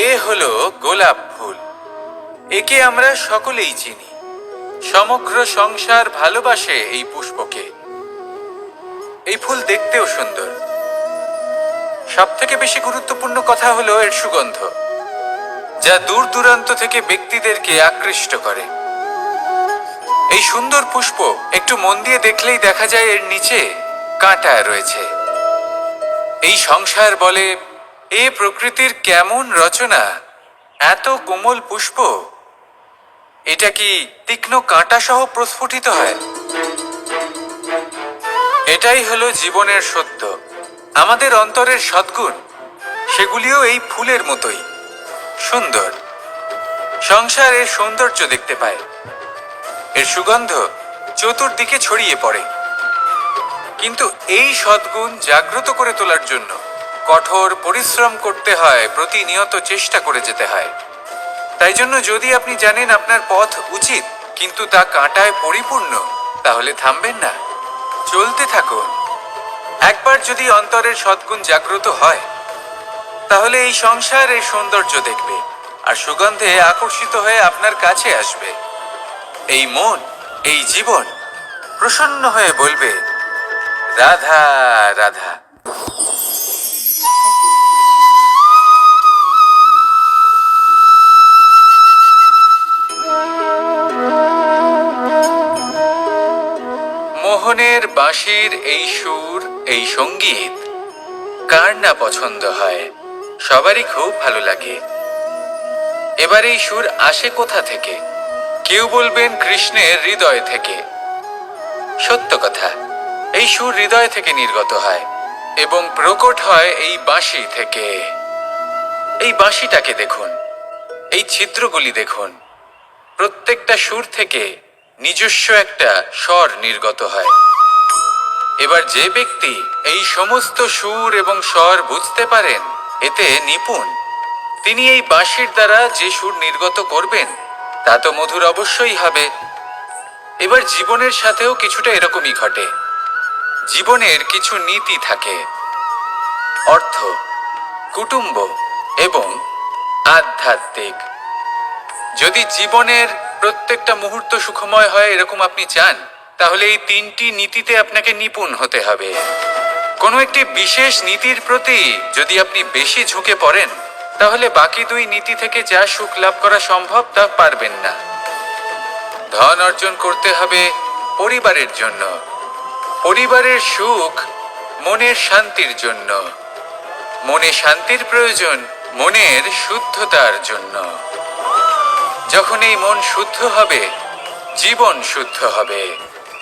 এ হলো গোলাপ ফুল। একে আমরা সকলেই চিনি। সমগ্র সংসার ভালোবাসে এই পুষ্পকে। এই ফুল দেখতেও সুন্দর। সবথেকে বেশি গুরুত্বপূর্ণ কথা হলো এর সুগন্ধ, যা দূর দূরান্ত থেকে ব্যক্তিদেরকে আকৃষ্ট করে। এই সুন্দর পুষ্প একটু মন দিয়ে দেখলেই দেখা যায় এর নিচে কাঁটা রয়েছে। এই সংসার বলে, এ প্রকৃতির কেমন রচনা, এত কোমল পুষ্প, এটা কি তীক্ষ্ণ কাঁটা সহ প্রস্ফুটিত হয়? এটাই হলো জীবনের সত্য। আমাদের অন্তরের সদ্গুণ, সেগুলিও এই ফুলের মতোই সুন্দর। সংসার এর সৌন্দর্য দেখতে পায়। এর সুগন্ধ চতুর্দিকে ছড়িয়ে পড়ে। কিন্তু এই সদ্গুণ জাগ্রত করে তোলার জন্য কঠোর পরিশ্রম করতে হয়, প্রতিনিয়ত চেষ্টা করে যেতে হয়। তাই জন্য যদি আপনি জানেন আপনার পথ উচিত কিন্তু তা কাঁটায় পরিপূর্ণ, তাহলে থামবেন না, চলতে থাকুন। একবার যদি অন্তরের সদ্গুণ জাগ্রত হয়, তাহলে এই সংসার এর সৌন্দর্য দেখবে আর সুগন্ধে আকর্ষিত হয়ে আপনার কাছে আসবে। এই মন, এই জীবন প্রসন্ন হয়ে বলবে, রাধা রাধা। মোহনের বাঁশির এই সুর, এই সঙ্গীত কার না পছন্দ হয়? সবারই খুব ভালো লাগে। এবার এই সুর আসে কোথা থেকে? কেউ বলবেন কৃষ্ণের হৃদয় থেকে। সত্য কথা, এই সুর হৃদয় থেকে নির্গত হয় এবং প্রকট হয় এই বাঁশি থেকে। এই বাঁশিটাকে দেখুন, এই ছিদ্রগুলি দেখুন। প্রত্যেকটা সুর থেকে নিজস্ব একটা স্বর নির্গত হয়। এবার যে ব্যক্তি এই সমস্ত সুর এবং স্বর বুঝতে পারেন, এতে নিপুণ, তিনি এই বাঁশির দ্বারা যে সুর নির্গত করবেন তা তো মধুর অবশ্যই হবে। এবার জীবনের সাথেও কিছুটা এরকমই ঘটে। জীবনের কিছু নীতি থাকে, অর্থ, কুটুম্ব এবং আধ্যাত্মিক। যদি জীবনের প্রত্যেকটা মুহূর্ত সুখময় হয় এরকম আপনি চান, তাহলে এই তিনটি নীতিতে আপনাকে নিপুণ হতে হবে। কোনো একটি বিশেষ নীতির প্রতি যদি আপনি বেশি ঝুঁকে পড়েন, তাহলে বাকি দুই নীতি থেকে যা সুখ লাভ করা সম্ভব তা পারবেন না। ধন অর্জন করতে হবে পরিবারের জন্য, পরিবারের সুখ মনের শান্তির জন্য, মনে শান্তির প্রয়োজন মনের শুদ্ধতার জন্য। যখন এই মন শুদ্ধ হবে, জীবন শুদ্ধ হবে,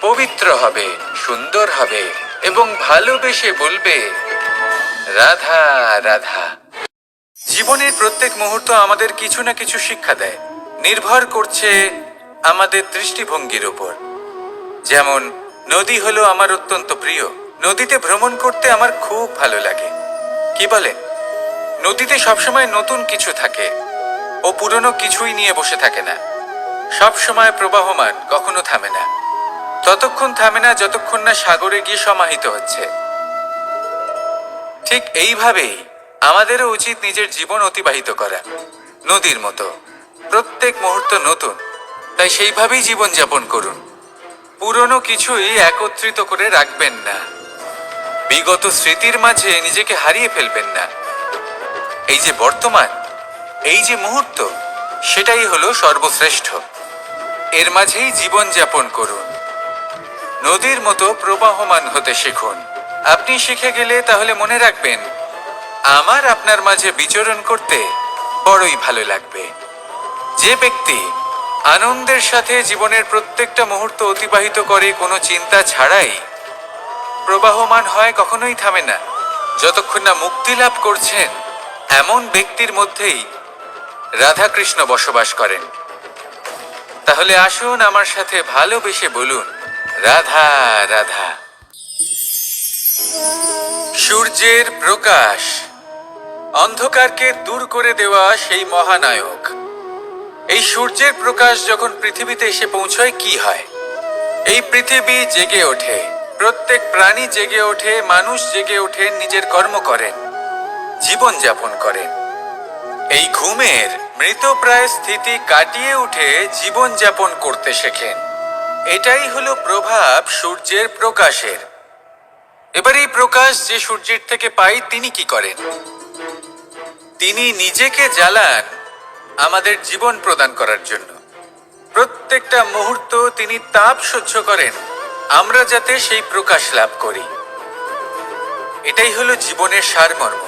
পবিত্র হবে, সুন্দর হবে এবং ভালোবেসে বলবে, রাধা রাধা। জীবনের প্রত্যেক মুহূর্ত আমাদের কিছু না কিছু শিক্ষা দেয়, নির্ভর করছে আমাদের দৃষ্টিভঙ্গির উপর। যেমন নদী হলো আমার অত্যন্ত প্রিয়। নদীতে ভ্রমণ করতে আমার খুব ভালো লাগে। কি বলেন? নদীতে সবসময় নতুন কিছু থাকে, ও পুরনো কিছুই নিয়ে বসে থাকে না। সব সময় প্রবাহমান, কখনো থামে না। ততক্ষণ থামে না যতক্ষণ না সাগরে গিয়ে সমাহিত হচ্ছে। ঠিক এইভাবেই আমাদেরও উচিত নিজের জীবন অতিবাহিত করা, নদীর মতো। প্রত্যেক মুহূর্ত নতুন, তাই সেইভাবেই জীবন যাপন করুন। পুরনো কিছুই একত্রিত করে রাখবেন না। বিগত স্মৃতির মাঝে নিজেকে হারিয়ে ফেলবেন না। এই যে বর্তমান, এই যে মুহূর্ত, সেটাই হলো সর্বশ্রেষ্ঠ। এর মাঝেই জীবন যাপন করুন। নদীর মতো প্রবাহমান হতে শিখুন। আপনি শিখে গেলে তাহলে মনে রাখবেন, আমার আপনার মাঝে বিচরণ করতে বড়ই ভালো লাগবে। যে ব্যক্তি আনন্দের সাথে জীবনের প্রত্যেকটা মুহূর্ত অতিবাহিত করে কোনো চিন্তা ছাড়াই, প্রবাহমান হয়, কখনোই থামে না, যতক্ষণ না মুক্তি লাভ করছেন, এমন ব্যক্তির মধ্যেই রাধাকৃষ্ণ বসবাস করেন। তাহলে আসুন আমার সাথে ভালোবেসে বলুন, রাধা রাধা। সূর্যের প্রকাশ, অন্ধকারকে দূর করে দেওয়া সেই মহানায়ক। এই সূর্যের প্রকাশ যখন পৃথিবীতে এসে পৌঁছয়, কি হয়? এই পৃথিবী জেগে ওঠে, প্রত্যেক প্রাণী জেগে ওঠে, মানুষ জেগে ওঠে, নিজের কর্ম করেন, জীবন যাপন করেন। এই ঘুমের মৃতপ্রায় স্থিতি কাটিয়ে উঠে জীবন যাপন করতে শেখেন। এটাই হলো প্রভাব সূর্যের প্রকাশের। এবার এই প্রকাশ যে সূর্যের থেকে পাই তিনি কি করেন? তিনি নিজেকে জ্বালান আমাদের জীবন প্রদান করার জন্য। প্রত্যেকটা মুহূর্ত তিনি তাপ সহ্য করেন আমরা যাতে সেই প্রকাশ লাভ করি। এটাই হলো জীবনের সারমর্ম।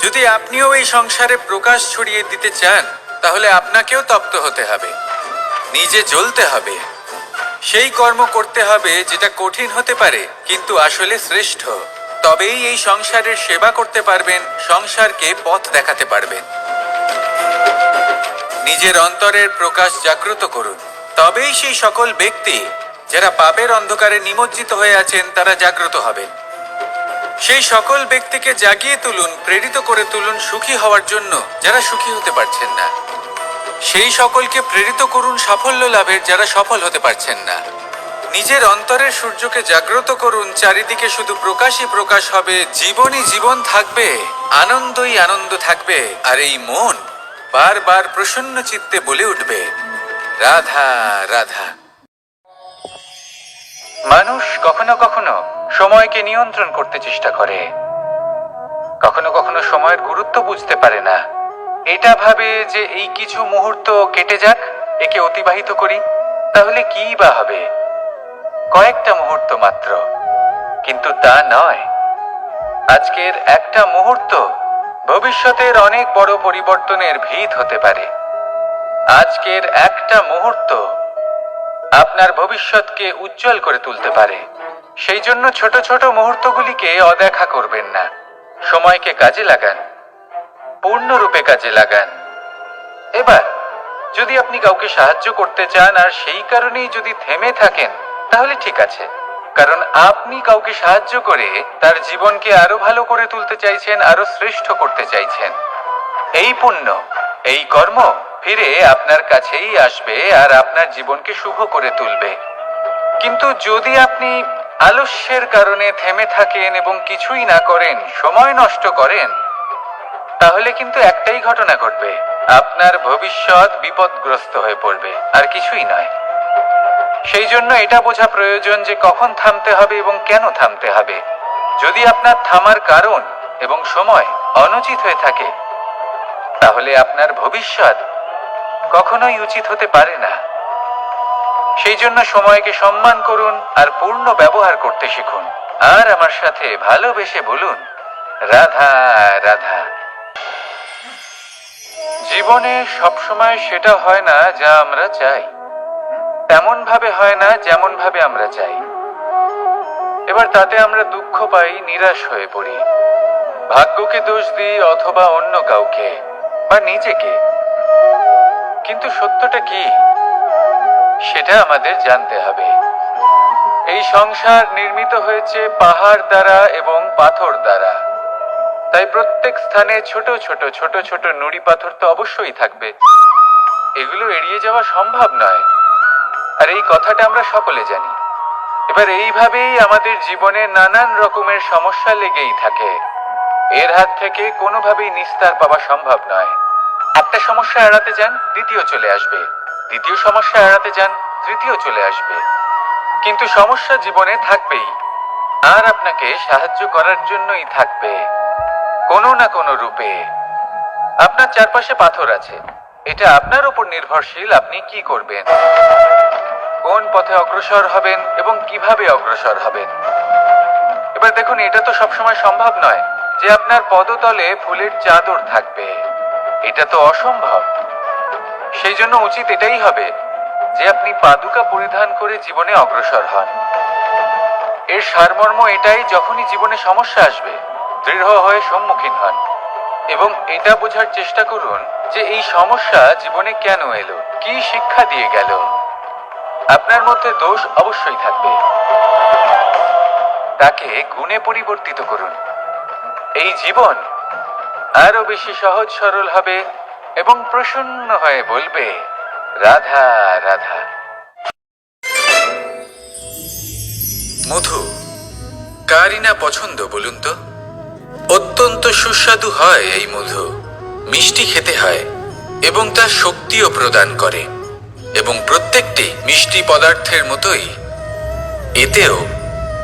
যদি আপনিও এই সংসারে প্রকাশ ছড়িয়ে দিতে চান তাহলে আপনাকেও তপ্ত হতে হবে, নিজে জ্বলতে হবে, সেই কর্ম করতে হবে যেটা কঠিন হতে পারে কিন্তু আসলে শ্রেষ্ঠ। তবেই এই সংসারের সেবা করতে পারবেন, সংসারকে পথ দেখাতে পারবেন। নিজের অন্তরের প্রকাশ জাগ্রত করুন, তবেই সেই সকল ব্যক্তি যারা পাপের অন্ধকারে নিমজ্জিত হয়ে আছেন তারা জাগ্রত হবেন। সেই সকল ব্যক্তিকে জাগিয়ে তুলুন, প্রেরিত করে তুলুন সুখী হওয়ার জন্য যারা সুখী হতে পারছেন না। সেই সকলকে প্রেরিত করুন সাফল্য লাভের যারা সফল হতে পারছেন না। নিজের অন্তরের সূর্যকে জাগ্রত করুন, চারিদিকে শুধু প্রকাশই প্রকাশ হবে, জীবনই জীবন থাকবে, আনন্দই আনন্দ থাকবে। আর এই মন বারবার প্রসন্ন চিত্তে বলে উঠবে রাধা রাধা। মানুষ কখনো কখনো সময়কে নিয়ন্ত্রণ করতে চেষ্টা করে, কখনো কখনো সময়ের গুরুত্ব বুঝতে পারে না। এটা ভাবে যে এই কিছু মুহূর্ত কেটে যাক, একে অতিবাহিত করি, তাহলে কি বা হবে, কয়েকটা মুহূর্ত মাত্র। কিন্তু তা নয়। আজকের একটা মুহূর্ত ভবিষ্যতের অনেক বড় পরিবর্তনের ভিত হতে পারে। আজকের একটা মুহূর্ত আপনার ভবিষ্যৎকে উজ্জ্বল করে তুলতে পারে। সেই জন্য ছোট ছোট মুহূর্তগুলিকে অদেখা করবেন না। সময়কে কাজে লাগান, পূর্ণরূপে কাজে লাগান। এবার যদি আপনি কাউকে সাহায্য করতে চান আর সেই কারণেই যদি থেমে থাকেন তাহলে ঠিক আছে, কারণ আপনি কাউকে সাহায্য করে তার জীবনকে আরো ভালো করে তুলতে চাইছেন, আরো শ্রেষ্ঠ করতে চাইছেন। এই পুণ্য, এই কর্ম ফিরে আপনার কাছেই আসবে আর আপনার জীবনকে শুভ করে তুলবে। কিন্তু যদি আপনি আলস্যের কারণে থেমে থাকেন এবং কিছুই না করেন, সময় নষ্ট করেন, তাহলে কিন্তু একটাই ঘটনা ঘটবে, আপনার ভবিষ্যৎ বিপদগ্রস্ত হয়ে পড়বে, আর কিছুই নয়। সেই জন্য এটা বোঝা প্রয়োজন যে কখন থামতে হবে এবং কেন থামতে হবে। যদি আপনার থামার কারণ এবং সময় অনুচিত হয়ে থাকে তাহলে আপনার ভবিষ্যৎ কখনোই উচিত হতে পারে না। সেই জন্য সময়কে সম্মান করুন আর পূর্ণ ব্যবহার করতে শিখুন। আর আমার সাথে ভালোবেসে বলুন রাধা রাধা। জীবনে সবসময় সেটা হয় না যা আমরা চাই, তেমন ভাবে হয় না যেমন ভাবে আমরা চাই। এবার তাতে আমরা দুঃখ পাই, নিরাশ হয়ে পড়ি, ভাগ্যকে দোষ দিই অথবা অন্য কাউকে বা নিজেকে। কিন্তু সত্যটা কি সেটা আমাদের জানতে হবে। এই সংসার নির্মিত হয়েছে পাহাড় দ্বারা এবং পাথর দ্বারা, তাই প্রত্যেক স্থানে ছোট ছোট ছোট ছোট নুড়ি পাথর তো অবশ্যই থাকবে। এগুলো এড়িয়ে যাওয়া সম্ভব নয়, আর এই কথাটা আমরা সকলে জানি। এবার এইভাবেই আমাদের জীবনে নানান রকমের সমস্যা লেগেই থাকে। এর হাত থেকে কোনোভাবেই নিস্তার পাওয়া সম্ভব নয়। একটা সমস্যা এড়াতে যান, দ্বিতীয় চলে আসবে, দ্বিতীয় সমস্যা এড়াতে যান, তৃতীয় চলে আসবে। কিন্তু সমস্যা জীবনে থাকবেই, আর আপনাকে সাহায্য করার জন্যই থাকবে কোনো না কোনো রূপে। আপনার চারপাশে পাথর আছে, এটা আপনার উপর নির্ভরশীল আপনি কি করবেন, কোন পথে অগ্রসর হবেন এবং কিভাবে অগ্রসর হবেন। এবার দেখুন, এটা তো সবসময় সম্ভব নয় যে আপনার পদতলে ফুলের চাদর থাকবে, এটা তো অসম্ভব। সেই জন্য উচিত এটাই হবে যে আপনি পাদুকা পরিধান করে জীবনে অগ্রসর হন। এর সারমর্ম এটাই, যখনই জীবনে সমস্যা আসবে দৃঢ় হয়ে সম্মুখীন হন এবং এটা বোঝার চেষ্টা করুন যে এই সমস্যা জীবনে কেন এলো, কি শিক্ষা দিয়ে গেল। আপনার মধ্যে দোষ অবশ্যই থাকবে, তাকে গুণে পরিবর্তিত করুন। এই জীবন আরো বেশি সহজ সরল হবে এবং প্রসন্ন হয়ে বলবে রাধা রাধা। মধু কারই না পছন্দ বলুন তো? অত্যন্ত সুস্বাদু হয় এই মধু, মিষ্টি খেতে হয় এবং তা শক্তিও প্রদান করে, এবং প্রত্যেকটি মিষ্টি পদার্থের মতোই এতেও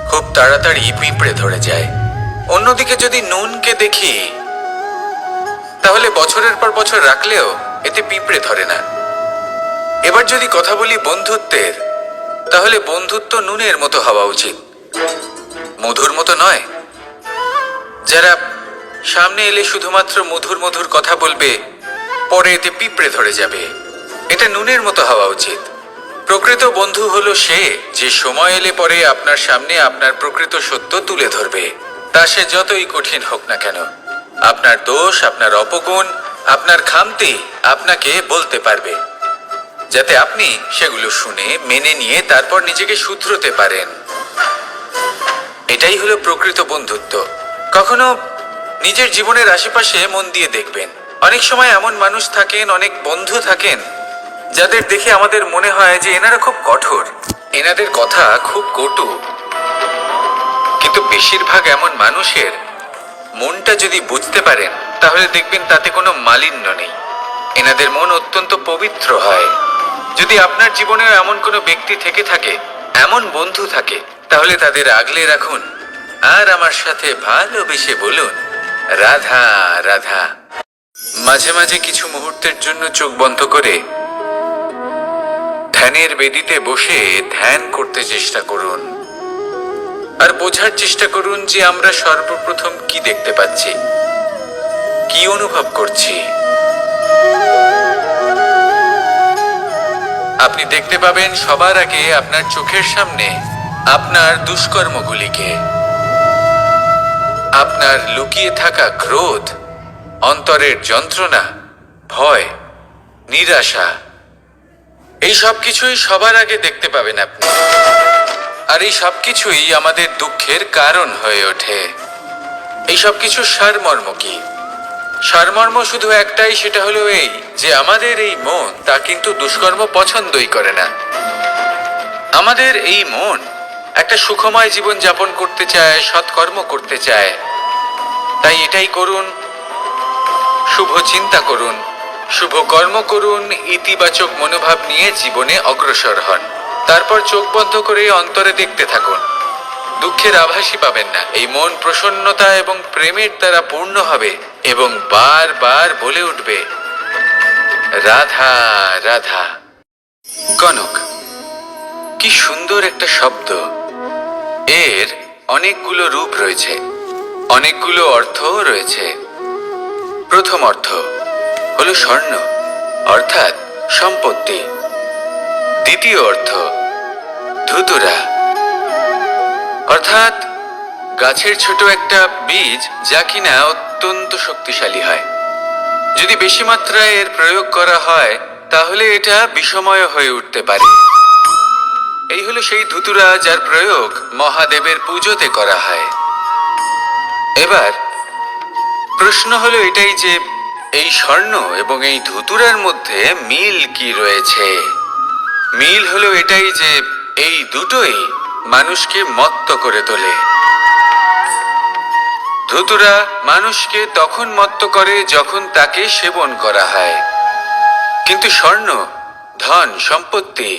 খুব তাড়াতাড়ি পিঁপড়ে ধরে যায়। অন্যদিকে যদি নুনকে দেখি, তাহলে বছরের পর বছর রাখলেও এতে পিঁপড়ে ধরে না। এবার যদি কথা বলি বন্ধুত্বের, তাহলে বন্ধুত্ব নুনের মতো হওয়া উচিত, মধুর মতো নয়। যারা সামনে এলে শুধুমাত্র মধুর মধুর কথা বলবে, পরে এতে পিঁপড়ে ধরে যাবে। এটা নুনের মতো হওয়া উচিত। প্রকৃত বন্ধু হলো সে যে সময় এলে পরে আপনার সামনে আপনার প্রকৃত সত্য তুলে ধরবে, তা সে যতই কঠিন হোক না কেন। আপনার দোষ, আপনার অপগুণ, আপনার খামতি আপনাকে বলতে পারবে, যাতে আপনি সেগুলো শুনে মেনে নিয়ে তারপর নিজেকে শুধরোতে পারেন। এটাই হলো প্রকৃত বন্ধুত্ব। কখনো নিজের জীবনের আশেপাশে মন দিয়ে দেখবেন, অনেক সময় এমন মানুষ থাকেন, অনেক বন্ধু থাকেন, যাদের দেখে আমাদের মনে হয় যে এনারা খুব কঠোর, এনাদের কথা খুব কটু। কিন্তু বেশিরভাগ এমন মানুষের মনটা যদি বুঝতে পারেন, তাহলে দেখবেন তাতে কোনো মালিন্য নেই। এনাদের মন অত্যন্ত পবিত্র হয়। যদি আপনার জীবনেও এমন কোনো ব্যক্তি থেকে থাকে, এমন বন্ধু থাকে, তাহলে তাদের আগলে রাখুন আর আমার সাথে ভালোবেসে বলুন, রাধা রাধা। মাঝে মাঝে কিছু মুহূর্তের জন্য চোখ বন্ধ করে ধ্যানের বেদিতে বসে ধ্যান করতে চেষ্টা করুন, আর বোঝার চেষ্টা করুন যে আমরা সর্বপ্রথম কি দেখতে পাচ্ছি, কি অনুভব করছি। আপনি দেখতে পাবেন সবার আগে আপনার চোখের সামনে আপনার দুষ্কর্মগুলিকে, আপনার লুকিয়ে থাকা ক্রোধ, অন্তরের যন্ত্রণা, ভয়, নিরাশা, এই সব কিছুই সবার আগে দেখতে পাবেন আপনি। আর এই সব কিছুই আমাদের দুঃখের কারণ হয়ে ওঠে। এই সব কিছু সারমর্ম কি? সারমর্ম শুধু একটাই, সেটা হলো এই যে আমাদের এই মন তা কিন্তু দুষ্কর্ম পছন্দই করে না। আমাদের এই মন একটা সুখময় জীবন যাপন করতে চায়, সৎকর্ম করতে চায়। তাই এটাই করুন, শুভ চিন্তা করুন, শুভ কর্ম করুন, ইতিবাচক মনোভাব নিয়ে জীবনে অগ্রসর হন। তারপর চোখ বন্ধ করে অন্তরে দেখতে থাকুন। দুঃখের আভাসই পাবেন না। এই মন প্রসন্নতা এবং প্রেমের দ্বারা পূর্ণ হবে এবং বারবার বলে উঠবে, রাধা রাধা। কনক, কি সুন্দর একটা শব্দ। এর অনেকগুলো রূপ রয়েছে, অনেকগুলো অর্থও রয়েছে। প্রথম অর্থ হলো স্বর্ণ, অর্থাৎ সম্পত্তি। দ্বিতীয় অর্থ ধুতুরা, অর্থাৎ গাছের ছোট একটা বীজ, যা কিনা অত্যন্ত শক্তিশালী হয়। যদি বেশি মাত্রায় এর প্রয়োগ করা হয়, তাহলে এটা বিষময় হয়ে উঠতে পারে। এই হলো সেই ধুতুরা যার প্রয়োগ মহাদেবের পুজোতে করা হয়। এবার প্রশ্ন হলো এটাই যে এই স্বর্ণ এবং এই ধুতুরার মধ্যে মিল কি রয়েছে? মিল হলো এটাই যে এই দুটোই মানুষকে মত্ত করে তোলে। ধুতুরা মানুষকে তখন মত্ত করে যখন তাকে সেবন করা হয়, কিন্তু স্বর্ণ, ধন, সম্পত্তি,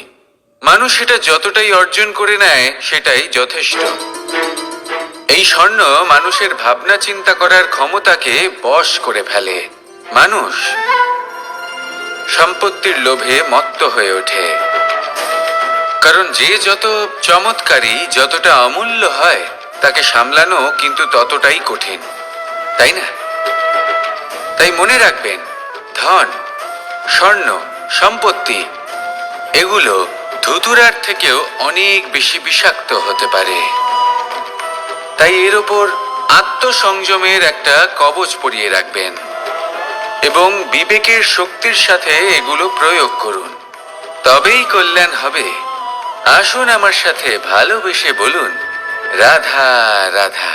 মানুষ এটা যতটাই অর্জন করে নেয় সেটাই যথেষ্ট। এই স্বর্ণ মানুষের ভাবনা চিন্তা করার ক্ষমতাকে বশ করে ফেলে। মানুষ সম্পত্তির লোভে মত্ত হয়ে ওঠে, কারণ যে যত চমৎকারী, যতটা অমূল্য হয়, তাকে সামলানো কিন্তু ততটাই কঠিন, তাই না? তাই মনে রাখবেন, ধন, স্বর্ণ, সম্পত্তি এগুলো ধুতুরার থেকেও অনেক বেশি বিষাক্ত হতে পারে। তাই এর ওপর আত্মসংযমের একটা কবচ পরিয়ে রাখবেন এবং বিবেকের শক্তির সাথে এগুলো প্রয়োগ করুন, তবেই কল্যাণ হবে। আসুন আমার সাথে ভালোবেসে বলুন, রাধা রাধা।